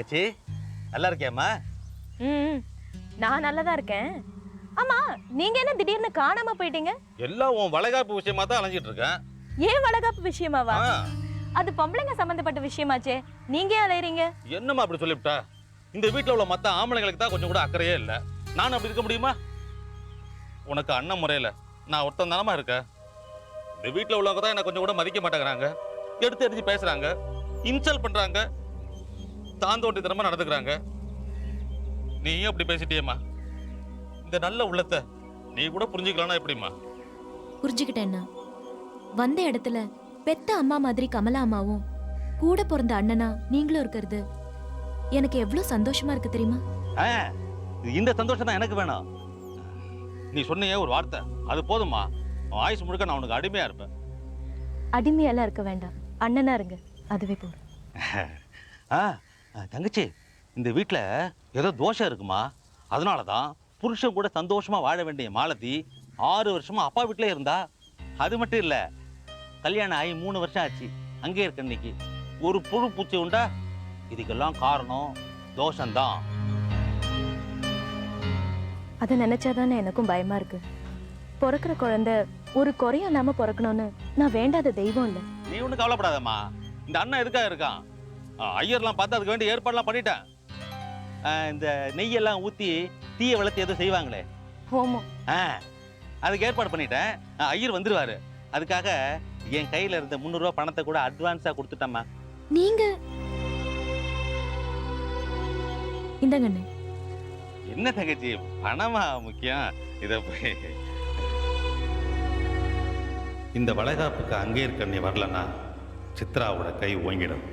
தங்கச்சி நல்லா இருக்கியாம்மா? நான் நல்லதா இருக்கேன். ஆமா, நீங்க என்ன திடீர்னு காணாம போயிட்டீங்க? எல்லாம் உன் வளைகாப்பு விஷயமா தான் அலைஞ்சிட்டு இருக்கேன். ஏன் வளகாப்பு விஷயமாவா? அது பொம்பளைங்க சம்பந்தப்பட்ட விஷயமாச்சே, நீங்க ஏன் அலையறீங்க? என்னம்மா அப்படி சொல்லிவிட்டா? இந்த வீட்டில் உள்ள மற்ற ஆம்பளைங்களுக்கு தான் கொஞ்சம் கூட அக்கறையே இல்லை. நானும் அப்படி இருக்க முடியுமா? உனக்கு அண்ணன் முறையில் நான் ஒருத்தன் தானமா இருக்கேன். இந்த வீட்டில் உள்ளவங்க தான் என்னை கொஞ்சம் கூட மதிக்க மாட்டேங்கிறாங்க. எடுத்து எரிஞ்சு பேசுறாங்க, இன்சல்ட் பண்றாங்க, தாந்தோண்டி தரமா நடந்துக்கிறாங்க. நீயும் அப்படி பேசிட்டியம்மா. இந்த நல்ல உள்ளத்தை நீ கூட புரிஞ்சுக்கலாம்னா எப்படிம்மா? புரிஞ்சுக்கிட்டேன்னா, வந்த இடத்துல பெத்த அம்மா மாதிரி கமலா அம்மாவும் கூட பிறந்த அண்ணனா நீங்களும் இருக்கிறது எனக்கு எவ்வளவு சந்தோஷமா இருக்கு தெரியுமா? இந்த சந்தோஷம் தான் எனக்கு வேணும். நீ சொன்னியே ஒரு வார்த்தை, அது போதுமா. ஆயுசு முழுக்க நான் உனக்கு அடிமையா இருப்பேன். அடிமையெல்லாம் இருக்க வேண்டாம், அண்ணனா இருங்க, அதுவே போதும். தங்கச்சி, இந்த வீட்டில் ஏதோ தோஷம் இருக்குமா? அதனால தான் புருஷன் கூட சந்தோஷமா வாழ வேண்டிய மாலதி 6 வருஷமா அப்பா வீட்டிலே இருந்தா. அது மட்டும் இல்லை, கல்யாணம் ஆகி 3 வருஷம் ஆச்சு. அங்கே இருக்க இன்னைக்கு ஒரு புழு பூச்சி உண்டா? இதுக்கெல்லாம் காரணம் தோஷம்தான். அதை நினைச்சாதானே எனக்கும் பயமா இருக்கு. பிறக்கிற குழந்தை ஒரு குறையும் இல்லாம பிறக்கணும்னு நான் வேண்டாத தெய்வம் இல்லை. நீ ஒன்றும் கவலைப்படாதம்மா. இந்த அண்ணன் எதுக்காக இருக்கான்? ஐயர்லாம் பார்த்து அதுக்கு வேண்டிய ஏற்பாடுலாம் பண்ணிட்டேன். இந்த நெய்யெல்லாம் ஊற்றி தீயை வளர்த்து எதுவும் செய்வாங்களே, ஹோமம், அதுக்கு ஏற்பாடு பண்ணிட்டேன். ஐயர் வந்துருவாரு. அதுக்காக என் கையில இருந்த 300 ரூபாய் பணத்தை கூட அட்வான்ஸா கொடுத்துட்டேம்மா. நீங்க இந்தங்கண்ணே. என்ன தங்கச்சி, பணமா முக்கியம்? இத போய் இந்த வளைகாப்புக்கு அங்கே இருக்க நீ வரலன்னா சித்ராவோட கை ஓங்கிடும்.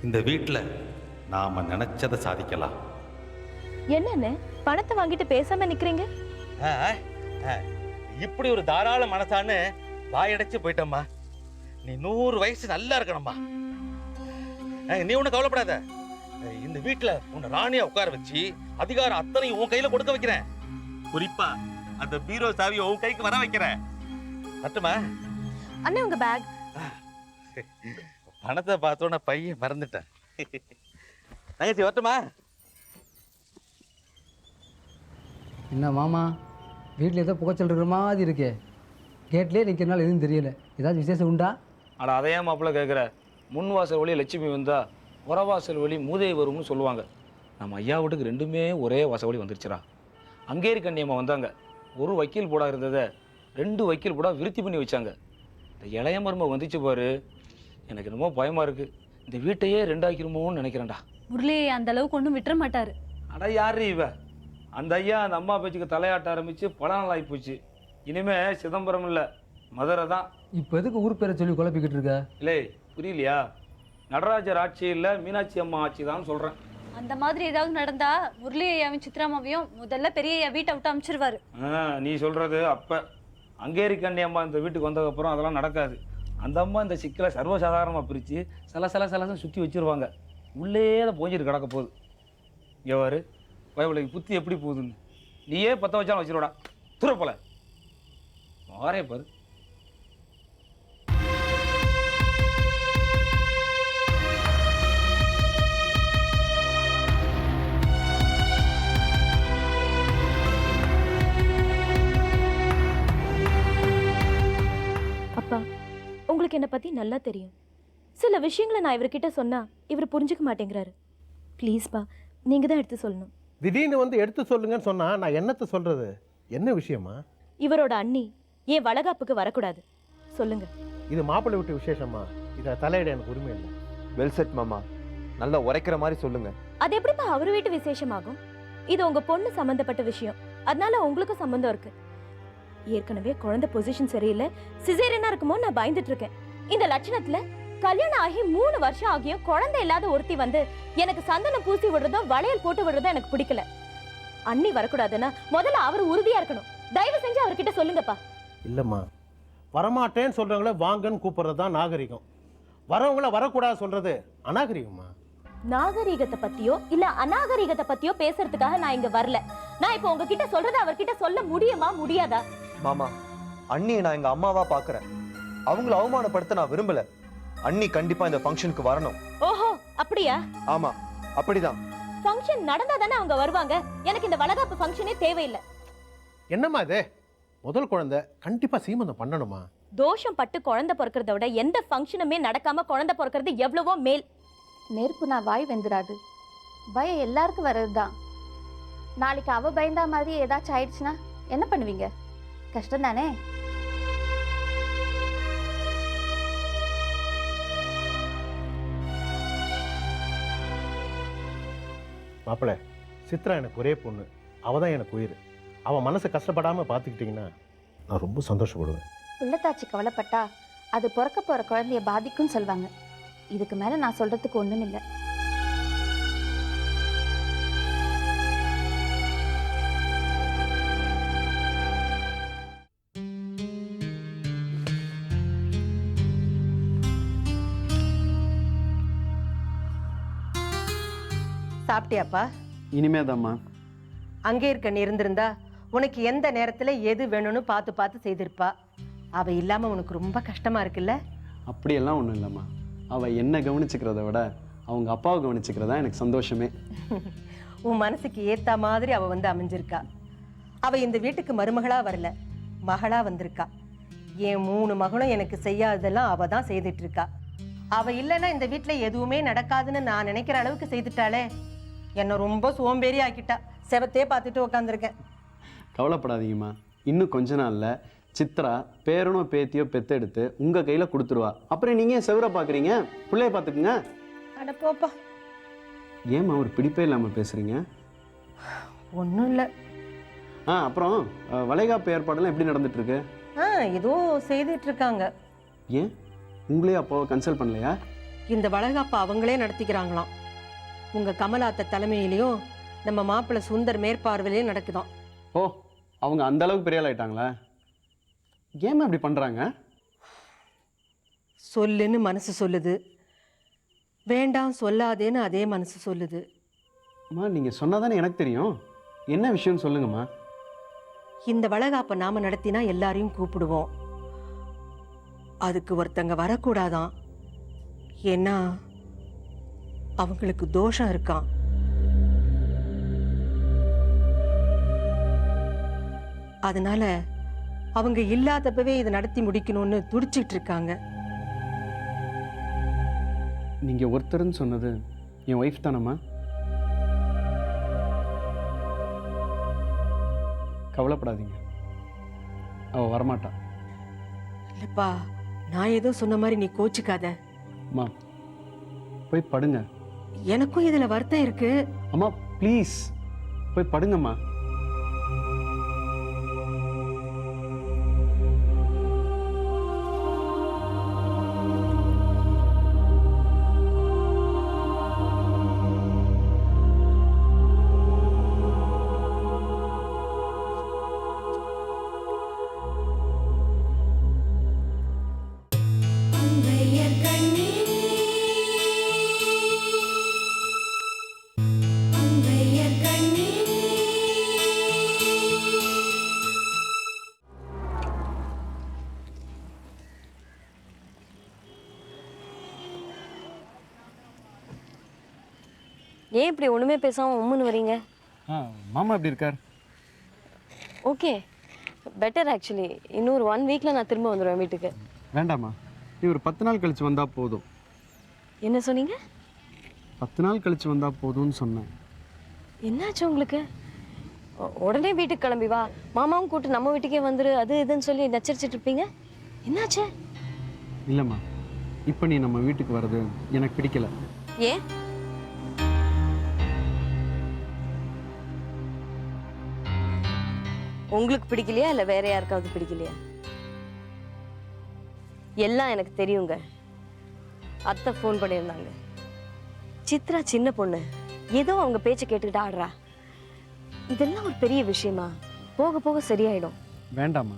இந்த வீட்டில் நாம நினைச்சதை சாதிக்கலாம். என்னன்னு பணத்தை வாங்கிட்டு பேசாம நிக்கிறீங்க? இப்படி ஒரு தாராள மனசான்னு வாயடைச்சு போயிட்டம்மா. நீ 100 வயசு நல்லா இருக்கணும்மா. நீ ஒன்னும் கவலைப்படாத. இந்த வீட்டுல உன்னை ராணியா உட்கார வச்சு அதிகாரம் அத்தனையும் உன் கையில கொடுக்க வைக்கிறேன். குறிப்பா அந்த பீரோ சாவியை உன் கைக்கு வர வைக்கிறேன். மட்டுமா? அண்ணே, உங்க பேக். பணத்தை பார்த்தோன்னா பையன் மறந்துட்டேன். தங்கச்சி வரட்டுமா? என்ன மாமா, வீட்டில் ஏதோ புகைச்சல் இருக்கிற மாதிரி இருக்கே. கேட்லேயே நிற்கிறனால எதுவும் தெரியல. ஏதாச்சும் விசேஷம் உண்டா? ஆனால் அதையே மாப்பிள்ள கேட்குற. முன் வாசல் வழி லட்சுமி வந்தா புறவாசல் வழி மூதேவி வரும்னு சொல்லுவாங்க. நம்ம ஐயா வீட்டுக்கு ரெண்டுமே ஒரே வாசல் வழி வந்துருச்சுரா. அங்கேரி கண்ணியம்மா வந்தாங்க. ஒரு வக்கீல் போடா இருந்ததை 2 வக்கீல் போடா விருத்தி பண்ணி வச்சாங்க. இந்த இளைய மரும வந்துச்சு பாரு, எனக்கு என்னமோ பயமாக இருக்குது. இந்த வீட்டையே 2 ஆக்கிருமோன்னு நினைக்கிறேன்டா. முரளியை அந்த அளவுக்கு ஒன்றும் விட்டுற மாட்டாரு. அட யாரு இவ? அந்த ஐயா அந்த அம்மா பேச்சுக்கு தலையாட்ட ஆரம்பித்து பல நாள் ஆகிப்போச்சு. இனிமே சிதம்பரம் இல்லை, மதுரை தான். இப்போ எதுக்கு ஊர் பேரை சொல்லி குழப்பிக்கிட்டு இருக்க? இல்லை புரியலையா? நடராஜர் ஆட்சி இல்லை, மீனாட்சி அம்மா ஆட்சி தான் சொல்கிறேன். அந்த மாதிரி ஏதாவது நடந்தா முரளி ஐயாவையும் சித்ராமாவையும் முதல்ல பெரிய ஐயா வீட்டை விட்டு அனுப்பிச்சிருவாரு. நீ சொல்கிறது அப்போ. அங்கேரி கண்ணி அம்மா இந்த வீட்டுக்கு வந்ததுக்கப்புறம் அதெல்லாம் நடக்காது. அந்த அம்மா இந்த சிக்கலை சர்வசாதாரணமாக பிரித்து சலசலன்னு சுற்றி வச்சுருவாங்க. உள்ளே தான் போஞ்சிட்டு கிடக்க போகுது. இங்கே வாரு, பயவுளைக்கு புத்தி எப்படி போகுதுன்னு. நீயே 10 வச்சாலும் வச்சிருவாடா. துற போல வாரே பாரு. அப்பா, உங்களுக்கு என்னை பத்தி நல்லா தெரியும். சில விஷயங்களை நான் இவர்கிட்ட சொன்னா இவர் புரிஞ்சுக்க மாட்டேங்கிறாரு. ப்ளீஸ்பா, நீங்க தான் எடுத்து சொல்லணும். திடீர்னு வந்து எடுத்து சொல்லுங்கன்னு சொன்னா நான் என்னத்தை சொல்றது? என்ன விஷயமா? இவரோட அண்ணி ஏன் வளகாப்புக்கு வரக்கூடாது சொல்லுங்க. இது மாப்பிள்ளை வீட்டு விசேஷமா? இதை தலையிட எனக்கு உரிமை இல்லை. வெல் செட் மாமா, நல்லா உரைக்கிற மாதிரி சொல்லுங்க. அது எப்படிப்பா அவர் வீட்டு விசேஷமாகும்? இது உங்க பொண்ணு சம்பந்தப்பட்ட விஷயம், அதனால உங்களுக்கும் சம்பந்தம் இருக்கு. ஏற்கனவே குழந்தை பொசிஷன் சரியில்லை, சிசேரியனா இருக்குமோ நான் பயந்துட்டு இருக்கேன். இந்த லட்சணத்துல கல்யாணம் ஆகி 3 வருஷம் ஆகியும் குழந்தை இல்லாத ஒருத்தி வந்து எனக்கு சந்தனம் பூசி விடுறதோ வளையல் போட்டு விடுறதோ எனக்கு பிடிக்கல. அண்ணி வரக்கூடாதுன்னா முதல்ல அவர் உறுதியா இருக்கணும். தயவு செஞ்சு அவர்கிட்ட சொல்லுங்கப்பா. இல்லம்மா, வரமாட்டேன்னு சொல்றவங்கள வாங்கன்னு கூப்பிடுறது தான் நாகரிகம். வரவங்கள வரக்கூடாது சொல்றது அநாகரிகமா? நாகரிகத்தை பத்தியோ இல்ல அநாகரிகத்தை பத்தியோ பேசுறதுக்காக நான் இங்க வரல. நான் இப்போ உங்ககிட்ட சொல்றத அவர்கிட்ட சொல்ல முடியுமா முடியாதா? மாமா, அண்ணியை நான் எங்க அம்மாவா பாக்குறேன். அவங்கள அவமானப்படுத்த நான் விரும்பல. அண்ணி கண்டிப்பா இந்த ஃபங்க்ஷனுக்கு வரணும். ஓஹோ, அப்படியா? ஆமா, அப்படிதான். ஃபங்க்ஷன் நடந்தா தானே அவங்க வருவாங்க. எனக்கு இந்த வளகாப்பு ஃபங்க்ஷனே தேவையில்லை. என்னம்மா இது? முதல் குழந்தை கண்டிப்பா சீமந்தம் பண்ணணுமா? தோஷம் பட்டு குழந்தை பிறக்கிறத விட எந்த ஃபங்க்ஷனுமே நடக்காம குழந்தை பிறக்கிறது எவ்வளவோ மேல். நெருப்பு நான் வாய் வெந்துராது. பயம் எல்லாருக்கும் வர்றதுதான். நாளைக்கு அவ பயந்தா மாதிரி ஏதாச்சும் ஆயிடுச்சுன்னா என்ன பண்ணுவீங்க? கஷ்டம் தானே. மாப்பிள்ள, சித்ரா எனக்கு ஒரே பொண்ணு. அவ தான் எனக்கு உயிர். அவன் மனசை கஷ்டப்படாமல் பார்த்துக்கிட்டிங்கன்னா நான் ரொம்ப சந்தோஷப்படுவேன். உள்ளத்தாச்சி கவலைப்பட்டா அது பிறக்க போற குழந்தைய பாதிக்கும்னு சொல்வாங்க. இதுக்கு மேல நான் சொல்றதுக்கு ஒண்ணும் இல்லை. சாப்பிட்டியாப்பா? இனிமேதாம்மா. அங்கே இருக்க நீ இருந்திருந்தா உனக்கு எந்த நேரத்தில் எது வேணும்னு பார்த்து பார்த்து செய்திருப்பா. அவள் இல்லாமல் உனக்கு ரொம்ப கஷ்டமாக இருக்குல்ல? அப்படியெல்லாம் ஒன்றும் இல்லைம்மா. அவள் என்ன கவனிச்சுக்கிறத விட அவங்க அப்பாவை கவனிச்சுக்கிறதா எனக்கு சந்தோஷமே. உன் மனசுக்கு ஏற்ற மாதிரி அவள் வந்து அமைஞ்சிருக்கா. அவள் இந்த வீட்டுக்கு மருமகளாக வரல, மகளாக வந்திருக்கா. என் 3 மகனும் எனக்கு செய்யாததெல்லாம் அவள் தான் செய்துட்டு இருக்கா. அவள் இல்லைன்னா இந்த வீட்டில் எதுவுமே நடக்காதுன்னு நான் நினைக்கிற அளவுக்கு செய்துட்டாளே. என்னை ரொம்ப சோம்பேறி ஆக்கிட்டா. செவத்தே பார்த்துட்டு உட்காந்துருக்கேன். கவலைப்படாதீங்கம்மா. இன்னும் கொஞ்ச நாளில் சித்ரா பேரனோ பேத்தியோ பெத்தெடுத்து உங்கள் கையில் கொடுத்துருவா. அப்புறம் நீங்கள் ஏன் செவரை பார்க்குறீங்க? பிள்ளைய பார்த்துக்குங்க. அட போப்பா. ஏம்மா ஒரு பிடிப்பே இல்லாமல் பேசுகிறீங்க? ஒன்றும் இல்லை. அப்புறம் வளைகாப்பு ஏற்பாடெல்லாம் எப்படி நடந்துட்டுருக்கு? ஏதோ செய்துட்டு இருக்காங்க. ஏன் உங்களே அப்பாவை கன்சல்ட் பண்ணலையா? இந்த வளகாப்பை அவங்களே நடத்திக்கிறாங்களாம். உங்கள் கமலாத்த தலைமையிலையும் நம்ம மாப்பிள்ளை சுந்தர் மேற்பார்வையிலையும் நடக்குதாம். ஓ, அவங்க அந்த அளவுக்கு பெரிய ஆள் ஆயிட்டாங்களா? ஏம்மா இப்படி பண்ணுறாங்க? சொல்லுன்னு மனசு சொல்லுது, வேண்டாம் சொல்லாதேன்னு அதே மனசு சொல்லுது. அம்மா நீங்கள் சொன்னால் தானே எனக்கு தெரியும். என்ன விஷயம்னு சொல்லுங்கம்மா. இந்த வளகாப்பை நாம் நடத்தினா எல்லாரையும் கூப்பிடுவோம். அதுக்கு ஒருத்தங்க வரக்கூடாதான். ஏன்னா அவங்களுக்கு தோஷம் இருக்கான். அதனால அவங்க இல்லாதப்பவே இதை நடத்தி முடிக்கணும்னு துடிச்சிட்டு இருக்காங்க. நீங்கள் ஒருத்தர்னு சொன்னது என் ஒய்ஃப் தானம்மா? கவலைப்படாதீங்க, அவள் வரமாட்டா. இல்லப்பா, நான் ஏதோ சொன்ன மாதிரி நீ கோச்சுக்காத. அம்மா போய் படுங்க. எனக்கும் இதுல வருத்தம் இருக்கு. அம்மா ப்ளீஸ் போய் படுங்கம்மா. ஏன் இப்படி ஒன்றுமே பேசாமல் உம்முன்னு வரீங்க? மாமா எப்படி இருக்கார்? Okay, better actually. இன்னொரு 1 வீக்கில் நான் திரும்ப வந்துடுவேன் வீட்டுக்கு. வேண்டாம்மா, நீ ஒரு 10 நாள் கழிச்சு வந்தால் போதும். என்ன சொன்னீங்க? 10 நாள் கழிச்சு வந்தால் போதும்னு சொன்னேன். என்னாச்சு உங்களுக்கு? உடனே வீட்டுக்கு கிளம்பி வா, மாமாவும் கூப்பிட்டு நம்ம வீட்டுக்கே வந்துரு, அது இதுன்னு சொல்லி நச்சரிச்சிட்டு இருப்பீங்க. என்னாச்சு? இல்லைம்மா, இப்போ நீ நம்ம வீட்டுக்கு வர்றது எனக்கு பிடிக்கல. ஏன்? உங்களுக்கு பிடிக்கலையா இல்லை வேற யாருக்காவது பிடிக்கலையா? எல்லாம் எனக்கு தெரியுங்க. அத்தை ஃபோன் பண்ணியிருந்தாங்க. சித்ரா சின்ன பொண்ணு, ஏதோ அவங்க பேச்சை கேட்டுக்கிட்டு ஆடுறா. இதெல்லாம் ஒரு பெரிய விஷயமா? போக போக சரியாயிடும். வேண்டாம்மா,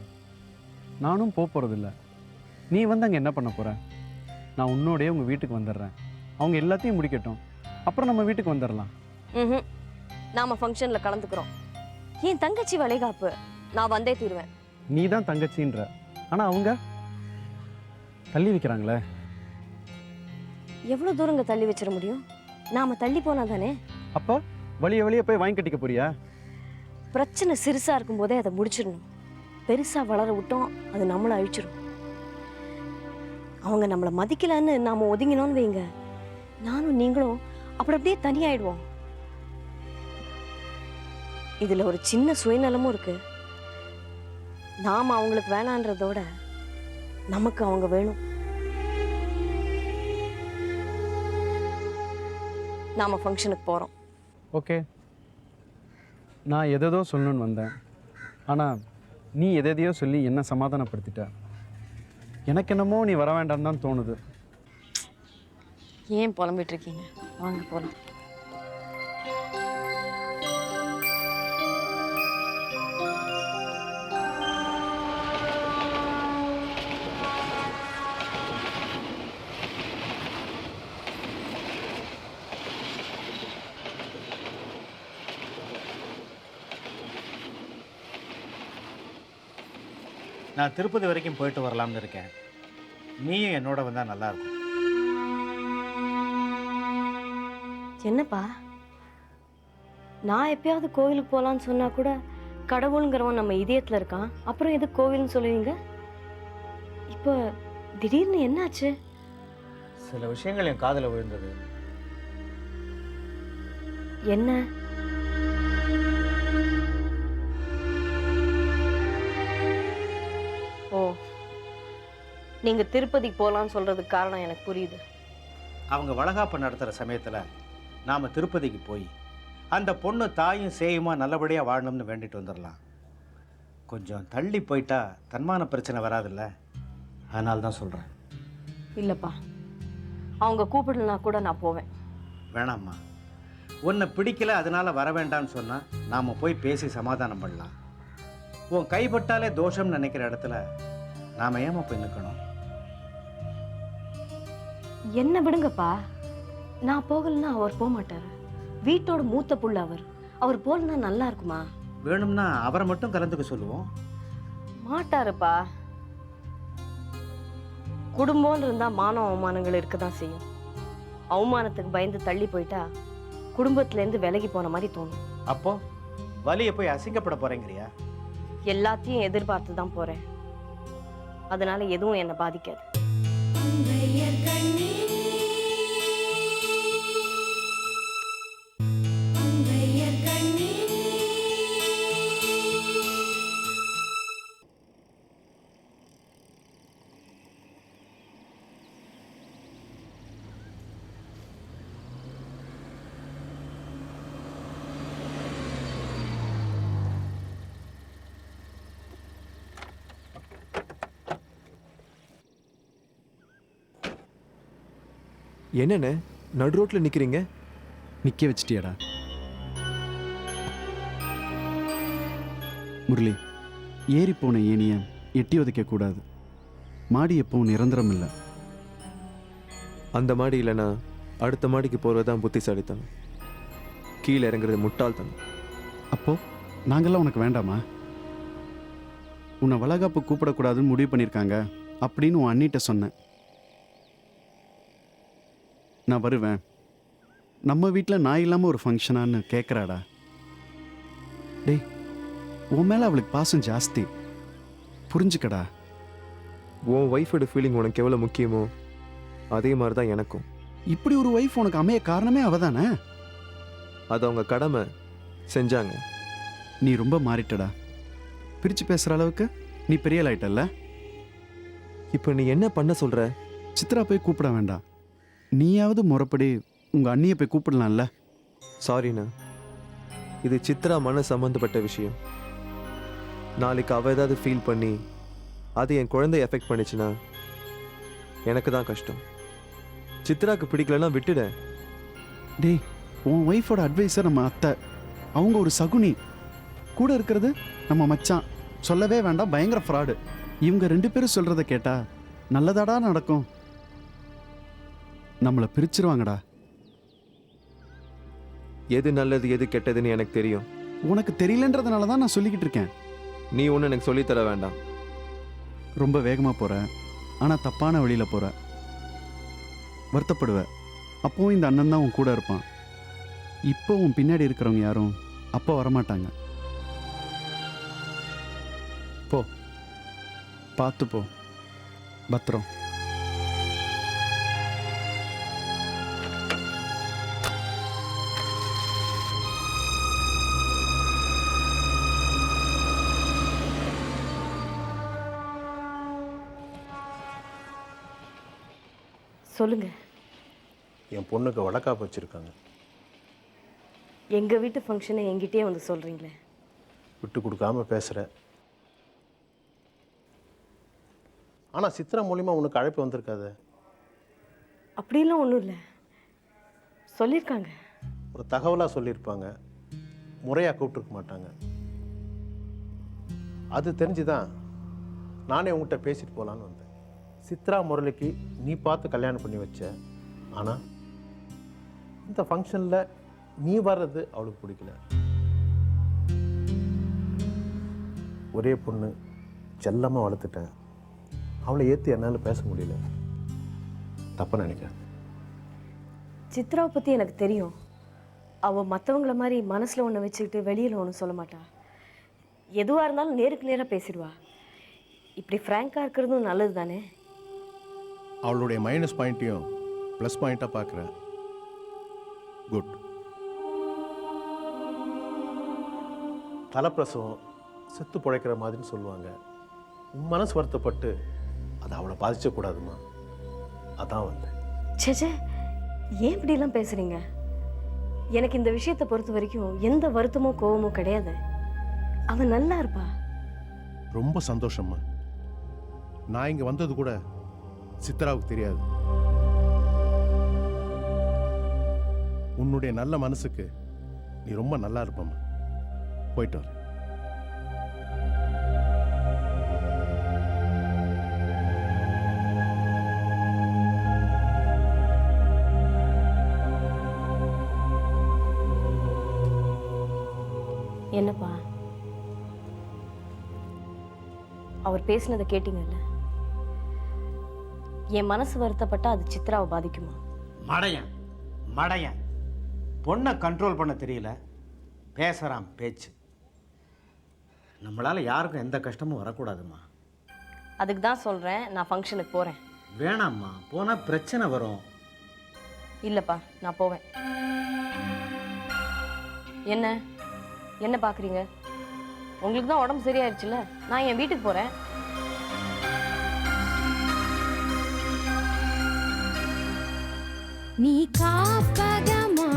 நானும் போகிறதில்ல. நீ வந்து அங்கே என்ன பண்ண போகிற? நான் உன்னோடையே உங்கள் வீட்டுக்கு வந்துடுறேன். அவங்க எல்லாத்தையும் முடிக்கட்டும், அப்புறம் நம்ம வீட்டுக்கு வந்துடலாம். ம், நாம ஃபங்க்ஷனில் கலந்துக்கிறோம். என் தங்கச்சி வளைகாப்பு, நான் வந்தே தீருவேன். நீ தான் தங்கச்சின்ற, ஆனால் அவங்க தள்ளி வைக்கிறாங்களே. எவ்வளோ தூரங்க தள்ளி வச்சிட முடியும்? நாம தள்ளி போனா தானே. அப்போ வழிய போய் வாங்கி கட்டிக்க போறியா? பிரச்சனை சிறுசா இருக்கும் போதே அதை முடிச்சிடணும். பெருசா வளர விட்டோம், அது நம்மளை அழிச்சிடும். அவங்க நம்மளை மதிக்கலன்னு நாம ஒதுங்கினோன்னு வைங்க, நானும் நீங்களும் அப்படியே தனியாயிடுவோம். இதுல ஒரு சின்ன சுயநலமும் இருக்கு. நாம அவங்களுக்கு வேணான்றதோட நமக்கு அவங்க வேணும். நாம ஃபங்க்ஷனுக்கு போறோம். ஓகே, நான் எதோ சொல்லணும்னு வந்தேன். ஆனால் நீ எதையோ சொல்லி என்ன சமாதானப்படுத்திட்ட. எனக்கு என்னமோ நீ வர வேண்டாம்னு தான் தோணுது. ஏன் புலம்பிட்டு இருக்கீங்க? வாங்க போலாம். நான் திருப்பதி வரைக்கும் போயிட்டு வரலாம்னு இருக்கேன். நீயும் என்னோட வந்தால் நல்லாயிருக்கும். என்னப்பா, நான் எப்பயாவது கோவிலுக்கு போகலான்னு சொன்னா கூட கடவுளுங்கிறவன் நம்ம இதயத்துல இருக்கான், அப்புறம் எது கோவில்னு சொல்லுவீங்க? இப்போ திடீர்னு என்னாச்சு? சில விஷயங்கள் என் காதில் விழுந்தது. என்ன? ஓ, நீங்க திருப்பதிக்கு போகலான்னு சொல்றதுக்கு காரணம் எனக்கு புரியுது. அவங்க வளகாப்பு நடத்துகிற சமயத்தில் நாம் திருப்பதிக்கு போய் அந்த பொண்ணு தாயும் சேயுமா நல்லபடியாக வாழணும்னு வேண்டிட்டு வந்துடலாம். கொஞ்சம் தள்ளி போயிட்டா தன்மான பிரச்சனை வராதுல்ல, அதனால தான் சொல்கிறேன். இல்லப்பா, அவங்க கூப்பிடலனா கூட நான் போவேன். வேணாம்மா, உன்னை பிடிக்கல அதனால வர வேண்டாம்னு சொன்னால் நாம் போய் பேசி சமாதானம் பண்ணலாம். உன் கைப்பட்டாலே தோஷம்னு நினைக்கிற இடத்துல நாம் ஏமா போய் நிற்கணும்? என்ன விடுங்கப்பா, நான் போகலன்னா அவர் போக மாட்டாரு. வீட்டோட மூத்த புள்ள அவர் போகலன்னா நல்லா இருக்குமா? வேணும்னா அவரை மட்டும் கலந்துக்க சொல்லுவோம். மாட்டாருப்பா. குடும்பம்னு இருந்தா மானம் அவமானங்கள் இருக்கதான் செய்யும். அவமானத்துக்கு பயந்து தள்ளி போயிட்டா குடும்பத்துல இருந்து விலகி போன மாதிரி தோணும். அப்போ வலியை போய் அசிங்கப்பட போறேங்கிறியா? எல்லாத்தையும் எதிர்பார்த்து தான் போறேன், அதனால எதுவும் என்னை பாதிக்காது. என்னண்ணே நடு ரோட்ல நிக்கிறீங்க? நிற்க வச்சிட்டியாடா முரளி. ஏறி போன ஏனிய எட்டி உதைக்கக்கூடாது. மாடி எப்பவும் நிரந்தரம் இல்லை. அந்த மாடி இல்லைன்னா அடுத்த மாடிக்கு போறதுதான் புத்திசாலித்தனம். கீழே இறங்குறது முட்டாள்தனம். அப்போ நாங்கள்லாம் உனக்கு வேண்டாமா? உன்னை வளகாப்பு கூப்பிடக்கூடாதுன்னு முடிவு பண்ணியிருக்காங்க அப்படின்னு உன் அண்ணிட்ட சொன்னேன். நான் வருவேன். நம்ம வீட்டில் நான் இல்லாமல் ஒரு ஃபங்க்ஷனான்னு கேட்குறாடா. டேய், உன் மேலே அவளுக்கு பாசம் ஜாஸ்தி, புரிஞ்சுக்கடா. உன் ஒய்ஃபோட ஃபீலிங் உனக்கு எவ்வளோ முக்கியமோ அதே மாதிரி தான் எனக்கும். இப்படி ஒரு ஒய்ஃப் உனக்கு அமைய காரணமே அவ தானே. அது அவங்க கடமை செஞ்சாங்க. நீ ரொம்ப மாறிட்டடா. பிரித்து பேசுகிற அளவுக்கு நீ பெரிய ஆயிட்டல்ல. இப்போ நீ என்ன பண்ண சொல்கிற? சித்ரா போய் கூப்பிட வேண்டாம். நீயாவது முறைப்படி உங்கள் அண்ணியை போய் கூப்பிடலாம்ல. சாரிண்ணா, இது சித்ரா மன சம்மந்தப்பட்ட விஷயம். நாளைக்கு அவள் ஏதாவது ஃபீல் பண்ணி அது என் குழந்தைய எஃபெக்ட் பண்ணிச்சுன்னா எனக்கு தான் கஷ்டம். சித்ராக்கு பிடிக்கலன்னா விட்டுட. டேய், உன் ஒய்ஃபோட அட்வைஸர் நம்ம அத்தை, அவங்க ஒரு சகுனி. கூட இருக்கிறது நம்ம மச்சான், சொல்லவே வேண்டாம், பயங்கர ஃப்ராடு. இவங்க 2 பேரும் சொல்கிறத கேட்டா நல்லதாடா நடக்கும். நம்மளை பிரிச்சிருவாங்கடா. எது நல்லது எது கெட்டதுன்னு எனக்கு தெரியும். உனக்கு தெரியலன்றதுனால தான் நான் சொல்லிக்கிட்டு இருக்கேன். நீ ஒன்று எனக்கு சொல்லித்தர வேண்டாம். ரொம்ப வேகமாக போகிற, ஆனால் தப்பான வழியில் போகிற. வருத்தப்படுவ. அப்போவும் இந்த அண்ணன் தான் உன் கூட இருப்பான். இப்போ உன் பின்னாடி இருக்கிறவங்க யாரும் அப்போ வரமாட்டாங்க. போ, பார்த்து போ, பத்திரம். சொல்லுங்க. என் பொண்ணுக்கு வளக்காப்பு வச்சுருக்காங்க. எங்க வீட்டு ஃபங்க்ஷனை என்கிட்டயே வந்து சொல்றீங்களே. விட்டு கொடுக்காம பேசுகிற. ஆனால் சித்ரா மூலிமா உனக்கு அழைப்பு வந்திருக்காது. அப்படிலாம் ஒன்றும் இல்லை, சொல்லியிருக்காங்க. ஒரு தகவலாக சொல்லியிருப்பாங்க, முறையாக கூப்பிட்டுருக்க மாட்டாங்க. அது தெரிஞ்சு தான் நானே உங்கள்கிட்ட பேசிட்டு போகலான்னு வந்தேன். சித்ரா முரளிக்கு நீ பார்த்து கல்யாணம் பண்ணி வச்ச. ஆனால் இந்த ஃபங்க்ஷனில் நீ வர்றது அவளுக்கு பிடிக்கல. ஒரே பொண்ணு செல்லமாக வளர்த்துட்டேன். அவளை ஏற்றி என்னால் பேச முடியல. தப்பாக நினைக்கிறேன். சித்ராவை பற்றி எனக்கு தெரியும். அவள் மற்றவங்கள மாதிரி மனசில் ஒன்று வச்சுக்கிட்டு வெளியில் ஒன்று சொல்ல மாட்டா. எதுவாக இருந்தாலும் நேருக்கு நேராக பேசிடுவா. இப்படி ஃப்ராங்காக இருக்கிறதும் நல்லது தானே. அவளுடைய மைனஸ் பாயிண்ட்டையும் ப்ளஸ் பாயிண்ட்டாக பார்க்குறேன். குட். தலைப்பிரசவம் செத்து பிழைக்கிற மாதிரின்னு சொல்லுவாங்க. உன் மனசு வருத்தப்பட்டு அதை அவளை பாதிச்சக்கூடாதுமா, அதான் வந்தேன். சேச்சே, ஏன் இப்படிலாம் பேசுகிறீங்க? எனக்கு இந்த விஷயத்தை பொறுத்த வரைக்கும் எந்த வருத்தமோ கோவமோ கிடையாது. அவன் நல்லா இருப்பா. ரொம்ப சந்தோஷம்மா. நான் இங்கே வந்தது கூட சித்ராவுக்கு தெரியாது. உன்னுடைய நல்ல மனசுக்கு நீ ரொம்ப நல்லா இருப்பம்மா. போயிட்டு வர. என்னப்பா, அவர் பேசினதை கேட்டீங்கல்ல? என் மனசு வருத்தப்பட்டா அது சித்ராவை பாதிக்குமா? மடையன் பொண்ணை கண்ட்ரோல் பண்ண தெரியல, பேசுகிறான் பேச்சு. நம்மளால் யாருக்கும் எந்த கஷ்டமும் வரக்கூடாதும்மா. அதுக்கு தான் சொல்கிறேன், நான் ஃபங்க்ஷனுக்கு போகிறேன். வேணாம்மா, போனால் பிரச்சனை வரும். இல்லைப்பா, நான் போவேன். என்ன பார்க்குறீங்க? உங்களுக்கு தான் உடம்பு சரியாயிருச்சுல்ல, நான் என் வீட்டுக்கு போகிறேன். நீ காப்பகமா